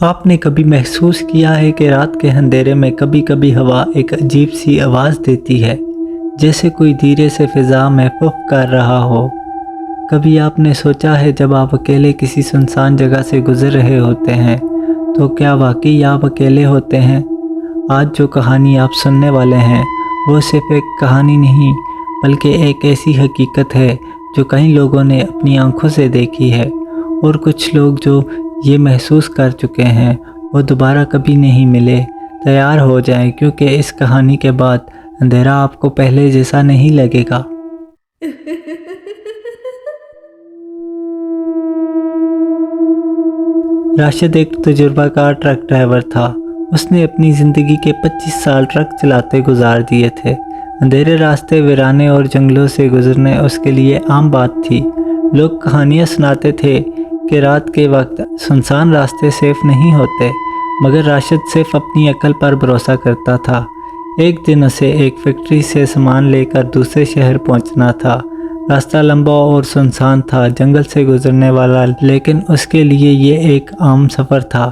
آپ نے کبھی محسوس کیا ہے کہ رات کے اندھیرے میں کبھی کبھی ہوا ایک عجیب سی آواز دیتی ہے، جیسے کوئی دھیرے سے فضا میں پف کر رہا ہو؟ کبھی آپ نے سوچا ہے جب آپ اکیلے کسی سنسان جگہ سے گزر رہے ہوتے ہیں تو کیا واقعی آپ اکیلے ہوتے ہیں؟ آج جو کہانی آپ سننے والے ہیں وہ صرف ایک کہانی نہیں بلکہ ایک ایسی حقیقت ہے جو کئی لوگوں نے اپنی آنکھوں سے دیکھی ہے، اور کچھ لوگ جو یہ محسوس کر چکے ہیں وہ دوبارہ کبھی نہیں ملے۔ تیار ہو جائیں کیونکہ اس کہانی کے بعد اندھیرا آپ کو پہلے جیسا نہیں لگے گا۔ راشد ایک تجربہ کار ٹرک ڈرائیور تھا۔ اس نے اپنی زندگی کے 25 سال ٹرک چلاتے گزار دیے تھے۔ اندھیرے راستے، ویرانے اور جنگلوں سے گزرنے اس کے لیے عام بات تھی۔ لوگ کہانیاں سناتے تھے کہ رات کے وقت سنسان راستے سیف نہیں ہوتے، مگر راشد صرف اپنی عقل پر بھروسہ کرتا تھا۔ ایک دن اسے ایک فیکٹری سے سامان لے کر دوسرے شہر پہنچنا تھا۔ راستہ لمبا اور سنسان تھا، جنگل سے گزرنے والا، لیکن اس کے لیے یہ ایک عام سفر تھا۔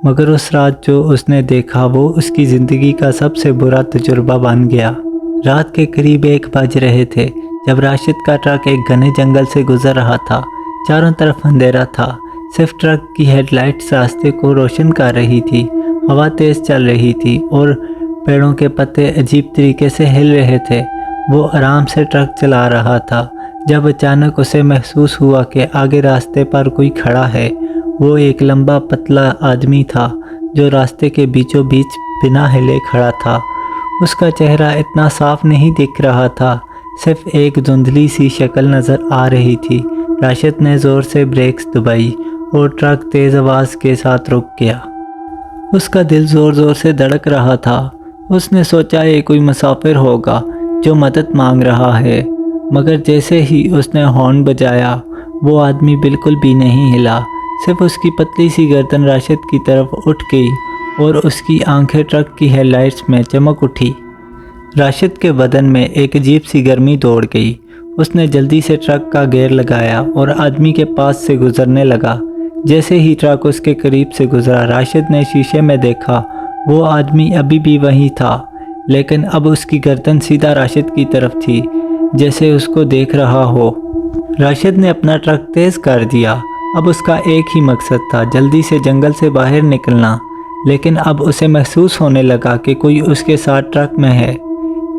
مگر اس رات جو اس نے دیکھا وہ اس کی زندگی کا سب سے برا تجربہ بن گیا۔ رات کے قریب 1 بج رہے تھے جب راشد کا ٹرک ایک گھنے جنگل سے گزر رہا تھا۔ چاروں طرف اندھیرا تھا، صرف ٹرک کی ہیڈ لائٹس راستے کو روشن کر رہی تھی۔ ہوا تیز چل رہی تھی اور پیڑوں کے پتے عجیب طریقے سے ہل رہے تھے۔ وہ آرام سے ٹرک چلا رہا تھا جب اچانک اسے محسوس ہوا کہ آگے راستے پر کوئی کھڑا ہے۔ وہ ایک لمبا پتلا آدمی تھا جو راستے کے بیچوں بیچ بنا ہلے کھڑا تھا۔ اس کا چہرہ اتنا صاف نہیں دکھ رہا تھا، صرف ایک دھندلی سی شکل نظر آ رہی تھی۔ راشد نے زور سے بریکس دبائی اور ٹرک تیز آواز کے ساتھ رک گیا۔ اس کا دل زور زور سے دھڑک رہا تھا۔ اس نے سوچا یہ کوئی مسافر ہوگا جو مدد مانگ رہا ہے، مگر جیسے ہی اس نے ہارن بجایا وہ آدمی بالکل بھی نہیں ہلا، صرف اس کی پتلی سی گردن راشد کی طرف اٹھ گئی اور اس کی آنکھیں ٹرک کی ہیڈ لائٹس میں چمک اٹھی۔ راشد کے بدن میں ایک عجیب سی گرمی دوڑ گئی۔ اس نے جلدی سے ٹرک کا گیئر لگایا اور آدمی کے پاس سے گزرنے لگا۔ جیسے ہی ٹرک اس کے قریب سے گزرا، راشد نے شیشے میں دیکھا وہ آدمی ابھی بھی وہیں تھا، لیکن اب اس کی گردن سیدھا راشد کی طرف تھی، جیسے اس کو دیکھ رہا ہو۔ راشد نے اپنا ٹرک تیز کر دیا۔ اب اس کا ایک ہی مقصد تھا، جلدی سے جنگل سے باہر نکلنا، لیکن اب اسے محسوس ہونے لگا کہ کوئی اس کے ساتھ ٹرک میں ہے۔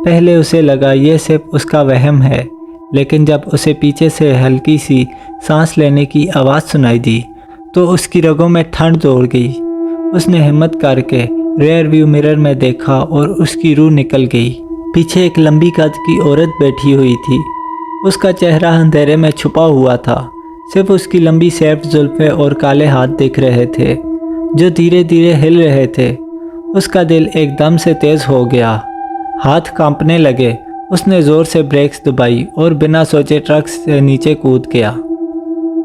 پہلے اسے لگا یہ صرف اس کا وہم ہے، لیکن جب اسے پیچھے سے ہلکی سی سانس لینے کی آواز سنائی دی تو اس کی رگوں میں ٹھنڈ دوڑ گئی۔ اس نے ہمت کر کے ریئر ویو مرر میں دیکھا اور اس کی روح نکل گئی۔ پیچھے ایک لمبی قد کی عورت بیٹھی ہوئی تھی۔ اس کا چہرہ اندھیرے میں چھپا ہوا تھا، صرف اس کی لمبی سیف زلفیں اور کالے ہاتھ دکھ رہے تھے جو دھیرے دھیرے ہل رہے تھے۔ اس کا دل ایک دم سے تیز ہو گیا، ہاتھ کانپنے لگے۔ اس نے زور سے بریکس دبائی اور بنا سوچے ٹرک سے نیچے کود گیا۔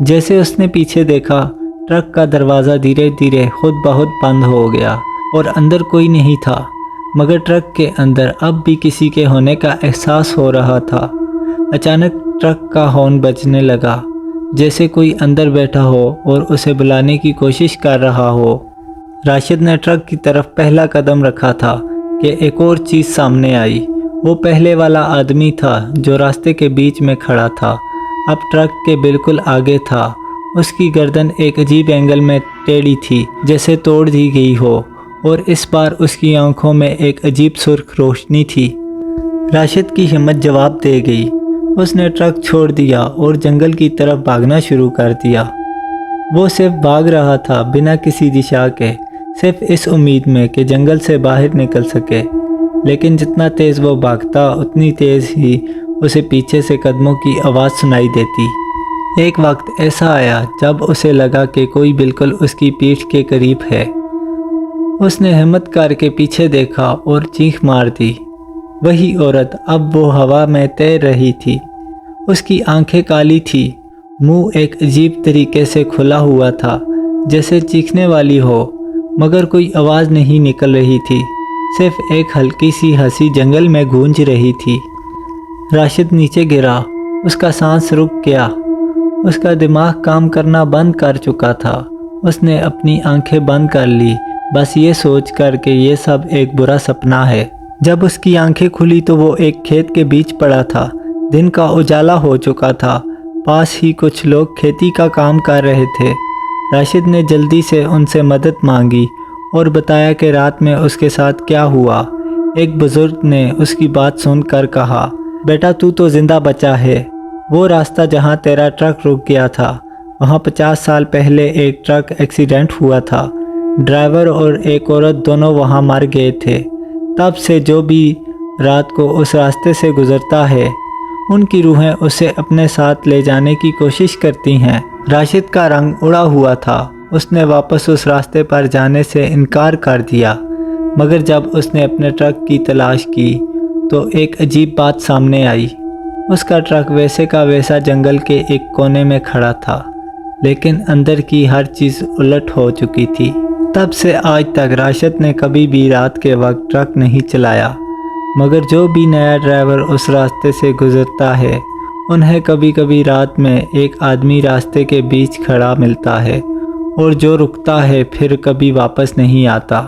جیسے اس نے پیچھے دیکھا، ٹرک کا دروازہ دھیرے دھیرے خود بخود بند ہو گیا اور اندر کوئی نہیں تھا، مگر ٹرک کے اندر اب بھی کسی کے ہونے کا احساس ہو رہا تھا۔ اچانک ٹرک کا ہارن بجنے لگا، جیسے کوئی اندر بیٹھا ہو اور اسے بلانے کی کوشش کر رہا ہو۔ راشد نے ٹرک کی طرف پہلا قدم رکھا تھا کہ ایک اور چیز سامنے آئی۔ وہ پہلے والا آدمی تھا جو راستے کے بیچ میں کھڑا تھا، اب ٹرک کے بالکل آگے تھا۔ اس کی گردن ایک عجیب اینگل میں ٹیڑھی تھی، جیسے توڑ دی گئی ہو، اور اس بار اس کی آنکھوں میں ایک عجیب سرخ روشنی تھی۔ راشد کی ہمت جواب دے گئی۔ اس نے ٹرک چھوڑ دیا اور جنگل کی طرف بھاگنا شروع کر دیا۔ وہ صرف بھاگ رہا تھا، بنا کسی دشا کے، صرف اس امید میں کہ جنگل سے باہر نکل سکے۔ لیکن جتنا تیز وہ بھاگتا اتنی تیز ہی اسے پیچھے سے قدموں کی آواز سنائی دیتی۔ ایک وقت ایسا آیا جب اسے لگا کہ کوئی بالکل اس کی پیٹھ کے قریب ہے۔ اس نے ہمت کر کے پیچھے دیکھا اور چیخ مار دی۔ وہی عورت اب وہ ہوا میں تیر رہی تھی۔ اس کی آنکھیں کالی تھی، منہ ایک عجیب طریقے سے کھلا ہوا تھا جیسے چیخنے والی ہو، مگر کوئی آواز نہیں نکل رہی تھی، صرف ایک ہلکی سی ہنسی جنگل میں گونج رہی تھی۔ راشد نیچے گرا، اس کا سانس رک گیا، اس کا دماغ کام کرنا بند کر چکا تھا۔ اس نے اپنی آنکھیں بند کر لی، بس یہ سوچ کر کہ یہ سب ایک برا سپنا ہے۔ جب اس کی آنکھیں کھلی تو وہ ایک کھیت کے بیچ پڑا تھا۔ دن کا اجالا ہو چکا تھا، پاس ہی کچھ لوگ کھیتی کا کام کر رہے تھے۔ راشد نے جلدی سے ان سے مدد مانگی اور بتایا کہ رات میں اس کے ساتھ کیا ہوا۔ ایک بزرگ نے اس کی بات سن کر کہا، بیٹا تو زندہ بچا ہے۔ وہ راستہ جہاں تیرا ٹرک رک گیا تھا، وہاں 50 سال پہلے ایک ٹرک ایکسیڈنٹ ہوا تھا۔ ڈرائیور اور ایک عورت دونوں وہاں مر گئے تھے۔ تب سے جو بھی رات کو اس راستے سے گزرتا ہے، ان کی روحیں اسے اپنے ساتھ لے جانے کی کوشش کرتی ہیں۔ راشد کا رنگ اڑا ہوا تھا۔ اس نے واپس اس راستے پر جانے سے انکار کر دیا، مگر جب اس نے اپنے ٹرک کی تلاش کی تو ایک عجیب بات سامنے آئی۔ اس کا ٹرک ویسے کا ویسا جنگل کے ایک کونے میں کھڑا تھا، لیکن اندر کی ہر چیز الٹ ہو چکی تھی۔ تب سے آج تک راشد نے کبھی بھی رات کے وقت ٹرک نہیں چلایا، مگر جو بھی نیا ڈرائیور اس راستے سے گزرتا ہے، انہیں کبھی کبھی رات میں ایک آدمی راستے کے بیچ کھڑا ملتا ہے، اور جو رکتا ہے پھر کبھی واپس نہیں آتا۔